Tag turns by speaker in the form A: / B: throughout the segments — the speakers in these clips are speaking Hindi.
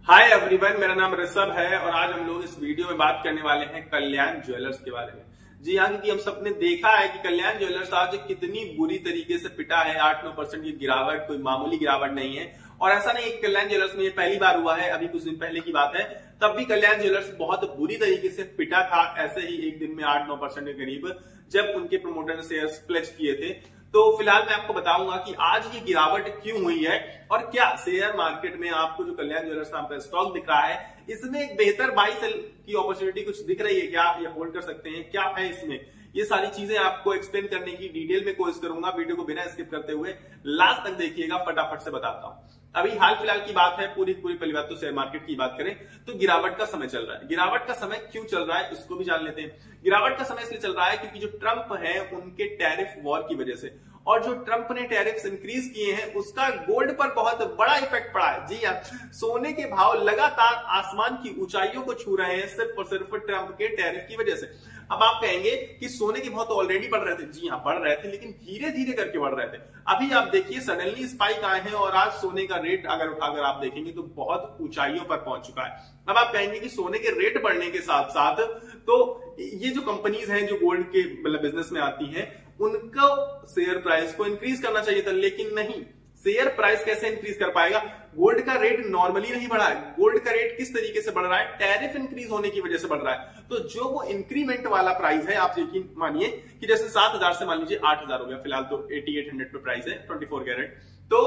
A: हाय एवरीवन, मेरा नाम ऋषभ है और आज हम लोग इस वीडियो में बात करने वाले हैं कल्याण ज्वेलर्स के बारे में। जी हाँ, क्योंकि हम सबने देखा है कि कल्याण ज्वेलर्स आज कितनी बुरी तरीके से पिटा है। 8-9% की गिरावट कोई मामूली गिरावट नहीं है। और ऐसा नहीं कि कल्याण ज्वेलर्स में ये पहली बार हुआ है, अभी कुछ दिन पहले की बात है, तब भी कल्याण ज्वेलर्स बहुत बुरी तरीके से पिटा था। ऐसे ही एक दिन में 8-9% के करीब जब उनके प्रमोटर ने शेयर्स प्लेस किए थे। तो फिलहाल मैं आपको बताऊंगा कि आज ये गिरावट क्यों हुई है और क्या शेयर मार्केट में आपको जो कल्याण ज्वेलर्स नाम का स्टॉक दिख रहा है, इसमें एक बेहतर बाई सेल की अपॉर्चुनिटी कुछ दिख रही है क्या, या होल्ड कर सकते हैं, क्या है इसमें। ये सारी चीजें आपको एक्सप्लेन करने की डिटेल में कोशिश करूंगा। वीडियो को बिना स्किप करते हुए लास्ट तक देखिएगा, फटाफट से बताता हूं। अभी हाल फिलहाल की बात है, पूरी पहली बात तो शेयर मार्केट की बात करें तो गिरावट का समय चल रहा है। गिरावट का समय क्यों चल रहा है इसको भी जान लेते हैं। गिरावट का समय इसलिए चल रहा है क्योंकि जो ट्रंप है उनके टैरिफ वॉर की वजह से, और जो ट्रंप ने टैरिफ्स इंक्रीज किए हैं उसका गोल्ड पर बहुत बड़ा इफेक्ट पड़ा है। जी हाँ, सोने के भाव लगातार आसमान की ऊंचाइयों को छू रहे हैं सिर्फ और सिर्फ ट्रंप के टैरिफ की वजह से। अब आप कहेंगे कि सोने के भाव तो ऑलरेडी बढ़ रहे थे। जी हाँ, बढ़ रहे थे, लेकिन धीरे धीरे करके बढ़ रहे थे। अभी आप देखिए सडनली स्पाइक आए हैं और आज सोने का रेट अगर उठाकर आप देखेंगे तो बहुत ऊंचाइयों पर पहुंच चुका है। अब आप कहेंगे कि सोने के रेट बढ़ने के साथ साथ तो ये जो कंपनीज हैं जो गोल्ड के मतलब बिजनेस में आती हैं, उनको शेयर प्राइस को इंक्रीज करना चाहिए था, लेकिन नहीं। शेयर प्राइस कैसे इंक्रीज कर पाएगा? गोल्ड का रेट नॉर्मली नहीं बढ़ा है। गोल्ड का रेट किस तरीके से बढ़ रहा है? टैरिफ इंक्रीज होने की वजह से बढ़ रहा है। तो जो वो इंक्रीमेंट वाला प्राइस है, आप यकीन मानिए कि जैसे 7,000 से मान लीजिए 8,000 हो गया, फिलहाल तो 8800 पे प्राइस है 24 कैरेट। तो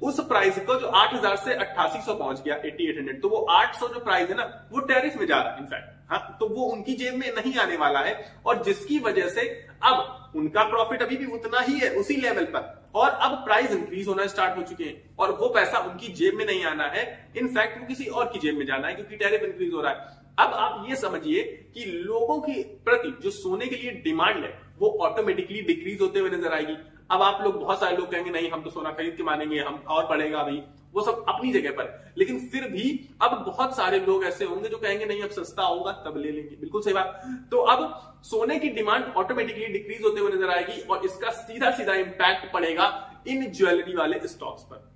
A: उस प्राइस को जो 8,000 से 8800 पहुंच गया 8800, तो वो 800 जो प्राइस है ना, वो टैरिफ में जा रहा है इनफैक्ट। हाँ, तो वो उनकी जेब में नहीं आने वाला है, और जिसकी वजह से अब उनका प्रॉफिट अभी भी उतना ही है, उसी लेवल पर, और अब प्राइस इंक्रीज होना स्टार्ट हो चुके हैं और वो पैसा उनकी जेब में नहीं आना है, इनफैक्ट वो किसी और की जेब में जाना है क्योंकि टैरिफ इंक्रीज हो रहा है। अब आप ये समझिए कि लोगों की प्रति जो सोने के लिए डिमांड है वो ऑटोमेटिकली डिक्रीज होते हुए नजर आएगी। अब आप लोग, बहुत सारे लोग कहेंगे नहीं हम तो सोना खरीद के मानेंगे, हम और बढ़ेगा अभी, वो सब अपनी जगह पर, लेकिन फिर भी अब बहुत सारे लोग ऐसे होंगे जो कहेंगे नहीं अब सस्ता होगा तब ले लेंगे। बिल्कुल सही बात। तो अब सोने की डिमांड ऑटोमेटिकली डिक्रीज होते हुए नजर आएगी और इसका सीधा सीधा इंपैक्ट पड़ेगा इन ज्वेलरी वाले स्टॉक्स पर,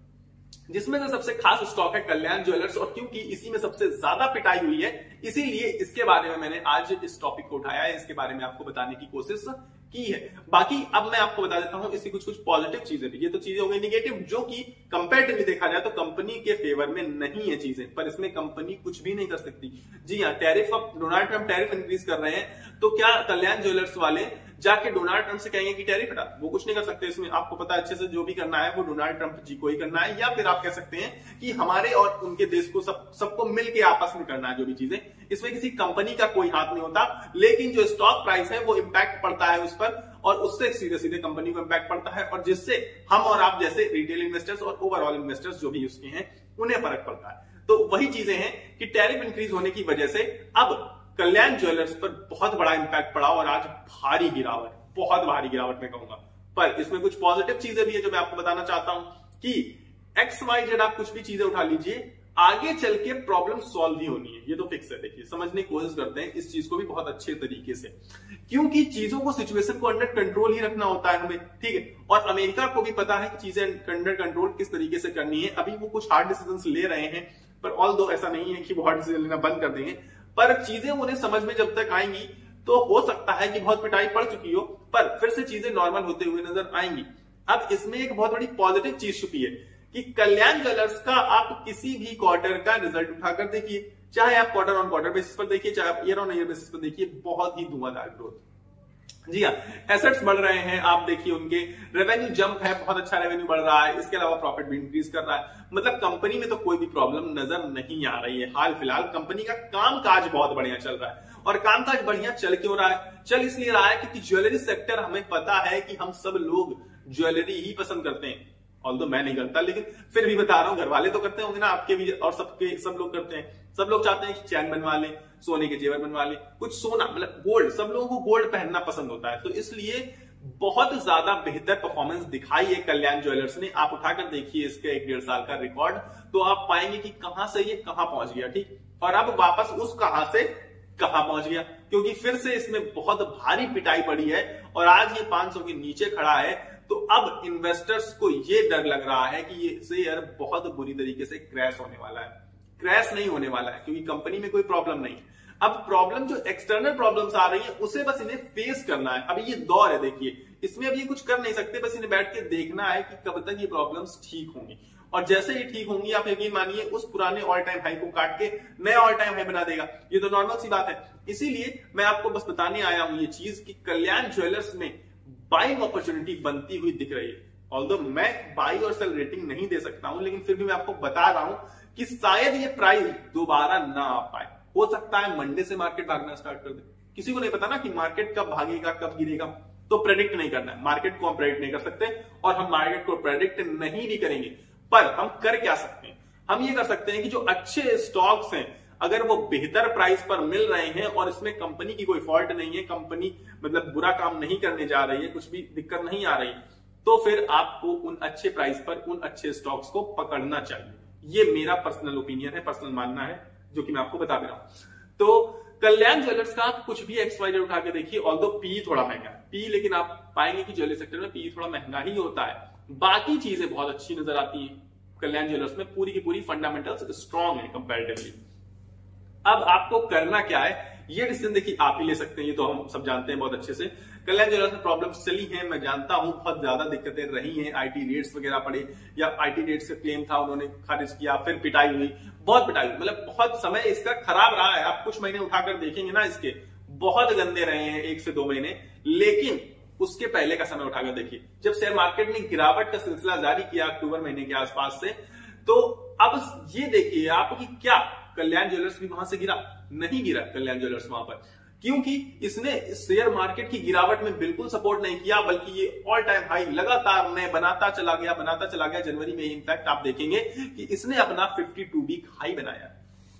A: जिसमें से सबसे खास स्टॉक है कल्याण ज्वेलर्स। और क्योंकि इसी में सबसे ज्यादा पिटाई हुई है, इसीलिए इसके बारे में मैंने आज इस टॉपिक को उठाया है, इसके बारे में आपको बताने की कोशिश की है। बाकी अब मैं आपको बता देता हूं इसकी कुछ पॉजिटिव चीजें भी। ये तो चीजें हो गई निगेटिव, जो कि कंपैरेटिवली देखा जाए तो कंपनी के फेवर में नहीं है चीजें, पर इसमें कंपनी कुछ भी नहीं कर सकती। जी हाँ, टैरिफ, अब डोनाल्ड ट्रंप टैरिफ इंक्रीज कर रहे हैं, तो क्या कल्याण ज्वेलर्स वाले जाके डोनाल्ड ट्रंप से कहेंगे कि टैरिफ हटा? वो कुछ नहीं कर सकते। इसमें आपको पता है अच्छे से, जो भी करना है वो डोनाल्ड ट्रंप जी को ही करना है, या फिर आप कह सकते हैं कि हमारे और उनके देश को सबको मिलकर आपस में करना है जो भी चीजें। इसमें किसी कंपनी का कोई हाथ नहीं होता, लेकिन जो स्टॉक प्राइस है वो इंपैक्ट पड़ता है उस पर, और उससे सीधे सीधे कंपनी को इंपैक्ट पड़ता है, और जिससे हम और आप जैसे रिटेल इन्वेस्टर्स और ओवरऑल इन्वेस्टर्स जो भी उसके हैं उन्हें फर्क पड़ता है। तो वही चीजें हैं कि टैरिफ इंक्रीज होने की वजह से अब कल्याण ज्वेलर्स पर बहुत बड़ा इंपैक्ट पड़ा और आज भारी गिरावट, बहुत भारी गिरावट मैं कहूंगा। पर इसमें कुछ पॉजिटिव चीजें भी है जो मैं आपको बताना चाहता हूं कि XYZ आप कुछ भी चीजें उठा लीजिए, आगे चल के प्रॉब्लम सॉल्व ही होनी है, ये तो फिक्स है। देखिए, समझने की कोशिश करते हैं इस चीज को भी बहुत अच्छे तरीके से, क्योंकि चीजों को, सिचुएशन को अंडर कंट्रोल ही रखना होता है हमें, ठीक है। और अमेरिका को भी पता है कि चीजें अंडर कंट्रोल किस तरीके से करनी है। अभी वो कुछ हार्ड डिसीजंस ले रहे हैं, पर ऑल्दो ऐसा नहीं है कि वो हार्ड डिसीजन लेना बंद कर देंगे, पर चीजें उन्हें समझ में जब तक आएंगी तो हो सकता है कि बहुत पिटाई पड़ चुकी हो, पर फिर से चीजें नॉर्मल होते हुए नजर आएंगी। अब इसमें एक बहुत बड़ी पॉजिटिव चीज छुपी है कि कल्याण ज्वेलर्स का आप किसी भी क्वार्टर का रिजल्ट उठाकर देखिए, चाहे आप क्वार्टर ऑन क्वार्टर बेसिस पर देखिए, चाहे आप ईयर ऑन ईयर बेसिस पर देखिए, बहुत ही धुआंधार ग्रोथ। जी हाँ, एसेट्स बढ़ रहे हैं, आप देखिए उनके रेवेन्यू जंप है, बहुत अच्छा रेवेन्यू बढ़ रहा है, इसके अलावा प्रॉफिट भी इंक्रीज कर रहा है। मतलब कंपनी में तो कोई भी प्रॉब्लम नजर नहीं आ रही है। हाल फिलहाल कंपनी का कामकाज बहुत बढ़िया चल रहा है, और कामकाज बढ़िया चल क्यों रहा है? चल इसलिए रहा है क्योंकि ज्वेलरी सेक्टर, हमें पता है कि हम सब लोग ज्वेलरी ही पसंद करते हैं। ऑल्दो मैं नहीं करता, लेकिन फिर भी बता रहा हूं, घर वाले तो करते होंगे ना आपके भी, और सब लोग करते हैं। सब लोग चाहते हैं कि चैन बनवा लें, सोने के जेवर बनवा लें, कुछ सोना, मतलब गोल्ड, सब लोगों को गोल्ड पहनना पसंद होता है। तो इसलिए बहुत ज्यादा बेहतर परफॉर्मेंस दिखाई है कल्याण ज्वेलर्स ने। आप उठाकर देखिए इसके 1-1.5 साल का रिकॉर्ड, तो आप पाएंगे कि कहां से ये कहां पहुंच गया, ठीक, और अब वापस उस कहां से कहां पहुंच गया, क्योंकि फिर से इसमें बहुत भारी पिटाई पड़ी है और आज ये 500 के नीचे खड़ा है। तो अब इन्वेस्टर्स को ये डर लग रहा है कि ये शेयर बहुत बुरी तरीके से क्रैश होने वाला है। क्रैश नहीं होने वाला है क्योंकि कंपनी में कोई प्रॉब्लम नहीं है। अब प्रॉब्लम जो एक्सटर्नल प्रॉब्लम्स आ रही है उसे बस इन्हें फेस करना है। अभी ये दौर है, देखिए इसमें अब ये कुछ कर नहीं सकते, बस इन्हें बैठ के देखना है कि कब तक ये प्रॉब्लम्स ठीक होंगी, और जैसे ही ठीक होंगी आप यकीन मानिए उस पुराने ऑल टाइम हाई को काट के नया ऑल टाइम हाई बना देगा। ये तो नॉर्मल सी बात है। इसीलिए मैं आपको बस बताने आया हूं ये चीज कि कल्याण ज्वेलर्स में बाइंग अपॉर्चुनिटी बनती हुई दिख रही है। ऑल्दो मैं बाई और सेल रेटिंग नहीं दे सकता हूं, लेकिन फिर भी मैं आपको बता रहा हूं कि शायद ये प्राइस दोबारा ना आ पाए। हो सकता है मंडे से मार्केट भागना स्टार्ट कर दे, किसी को नहीं पता ना कि मार्केट कब भागेगा कब गिरेगा, तो प्रेडिक्ट नहीं करना है। मार्केट को हम प्रेडिक्ट नहीं कर सकते और हम मार्केट को प्रेडिक्ट नहीं भी करेंगे, पर हम कर क्या सकते हैं, हम ये कर सकते हैं कि जो अच्छे स्टॉक्स हैं अगर वो बेहतर प्राइस पर मिल रहे हैं और इसमें कंपनी की कोई फॉल्ट नहीं है, कंपनी मतलब बुरा काम नहीं करने जा रही है, कुछ भी दिक्कत नहीं आ रही, तो फिर आपको उन अच्छे प्राइस पर उन अच्छे स्टॉक्स को पकड़ना चाहिए। ये मेरा पर्सनल ओपिनियन है, पर्सनल मानना है, जो कि मैं आपको बता दे रहा हूं। तो कल्याण ज्वेलर्स का आप कुछ भी एक्सवाइजेड उठा के देखिए, ऑल्दो पी थोड़ा महंगा है, पी लेकिन आप पाएंगे कि ज्वेलरी सेक्टर में पी थोड़ा महंगा ही होता है, बाकी चीजें बहुत अच्छी नजर आती हैं कल्याण ज्वेलर्स में, पूरी की पूरी फंडामेंटल्स स्ट्रॉन्ग है कंपैरेटिवली। अब आपको करना क्या है ये डिसीजन देखिए आप ही ले सकते हैं, ये तो हम सब जानते हैं बहुत अच्छे से। कल्याण ज्वेलर्स में प्रॉब्लम्स चली हैं, मैं जानता हूं बहुत ज्यादा दिक्कतें रही हैं, आईटी रेट्स वगैरह पड़े या आईटी रेट्स का क्लेम था उन्होंने खारिज किया, फिर पिटाई हुई, बहुत पिटाई हुई, मतलब बहुत समय इसका खराब रहा है। आप कुछ महीने उठाकर देखेंगे ना इसके बहुत गंदे रहे हैं, 1 से 2 महीने, लेकिन उसके पहले का समय उठाकर देखिए जब शेयर मार्केट ने गिरावट का सिलसिला जारी किया अक्टूबर महीने के आसपास से, तो अब ये देखिए आप कि क्या कल्याण ज्वेलर्स भी वहां से गिरा? नहीं गिरा कल्याण ज्वेलर्स वहां पर, क्योंकि इसने शेयर मार्केट की गिरावट में बिल्कुल सपोर्ट नहीं किया, बल्कि ये ऑल टाइम हाई लगातार नए बनाता चला गया। जनवरी में इनफैक्ट आप देखेंगे कि इसने अपना 52 वीक हाई बनाया।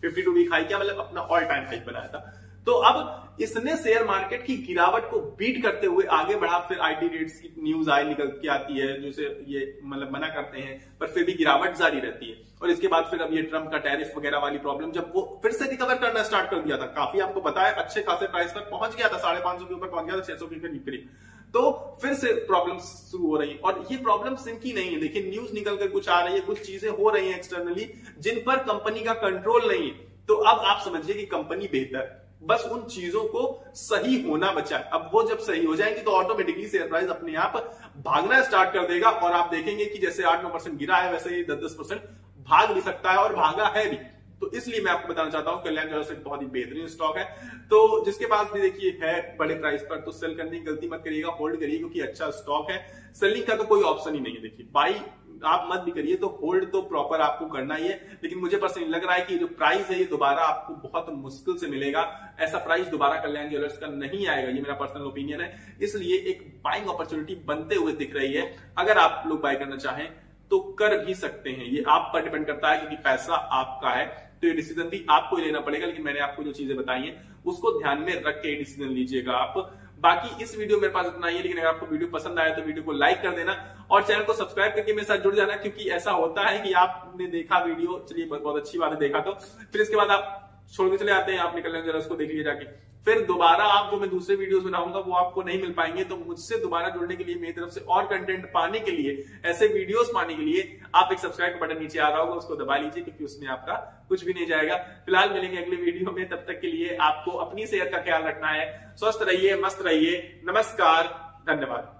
A: 52 वीक हाई क्या मतलब अपना ऑल टाइम हाई बनाया था। तो अब इसने शेयर मार्केट की गिरावट को बीट करते हुए आगे बढ़ा, फिर आईटी रेट्स की न्यूज निकल के आती है जिसे ये मतलब मना करते हैं, पर फिर भी गिरावट जारी रहती है। और इसके बाद फिर अब ये ट्रम्प का टैरिफ वगैरह वाली प्रॉब्लम जब वो फिर से रिकवर करना स्टार्ट कर दिया था, काफी आपको पता है अच्छे खासे प्राइस तक पहुंच गया था, 550 के ऊपर पहुंच गया था, 600 के करीब, तो फिर से प्रॉब्लम्स शुरू हो रही है। और ये प्रॉब्लम्स इनकी नहीं है, देखिए न्यूज निकल कर कुछ आ रही है, कुछ चीजें हो रही है एक्सटर्नली जिन पर कंपनी का कंट्रोल नहीं है। तो अब आप समझिए कि कंपनी बेहतर है, बस उन चीजों को सही होना बचा है। अब वो जब सही हो जाएंगी तो ऑटोमेटिकली शेयर प्राइस अपने आप भागना स्टार्ट कर देगा, और आप देखेंगे कि जैसे 8-9% गिरा है वैसे ही 10-10% भाग भी सकता है, और भागा है भी। तो इसलिए मैं आपको बताना चाहता हूं कल्याण ज्वेलर्स एक बहुत ही बेहतरीन स्टॉक है। तो जिसके पास भी देखिए है बड़े प्राइस पर, तो सेल करने की गलती मत करिएगा, होल्ड करिए, क्योंकि अच्छा स्टॉक है। सेलिंग का तो कोई ऑप्शन ही नहीं है। देखिए बाई आप मत भी करिए, तो होल्ड तो प्रॉपर आपको करना ही है, लेकिन मुझे पर्सनली लग रहा है कि जो प्राइस है ये दोबारा आपको बहुत मुश्किल से मिलेगा। ऐसा प्राइस दोबारा कल्याण ज्वेलर्स का नहीं आएगा, ये मेरा पर्सनल ओपिनियन है। इसलिए एक बाइंग अपॉर्चुनिटी बनते हुए दिख रही है। अगर आप लोग बाय करना चाहें तो कर भी सकते हैं, ये आप पर डिपेंड करता है, क्योंकि पैसा आपका है, तो ये डिसीजन भी आपको ही लेना पड़ेगा। लेकिन मैंने आपको जो चीजें बताई हैं उसको ध्यान में रख के डिसीजन लीजिएगा आप। बाकी इस वीडियो मेरे पास इतना ही है, लेकिन अगर आपको वीडियो पसंद आया तो वीडियो को लाइक कर देना और चैनल को सब्सक्राइब करके मेरे साथ जुड़ जाना, क्योंकि ऐसा होता है कि आपने देखा वीडियो, चलिए बहुत अच्छी बात है देखा, तो फिर इसके बाद आप छोड़ के चले आते हैं, आपने कल्याण ज्वेलर्स को देख लिया जाके, फिर दोबारा आप जो मैं दूसरे वीडियोस बनाऊंगा वो आपको नहीं मिल पाएंगे। तो मुझसे दोबारा जुड़ने के लिए, मेरी तरफ से और कंटेंट पाने के लिए, ऐसे वीडियोस पाने के लिए आप एक सब्सक्राइब का बटन नीचे आ रहा होगा, उसको दबा लीजिए, क्योंकि उसमें आपका कुछ भी नहीं जाएगा। फिलहाल मिलेंगे अगले वीडियो में, तब तक के लिए आपको अपनी सेहत का ख्याल रखना है। स्वस्थ रहिए, मस्त रहिए, नमस्कार, धन्यवाद।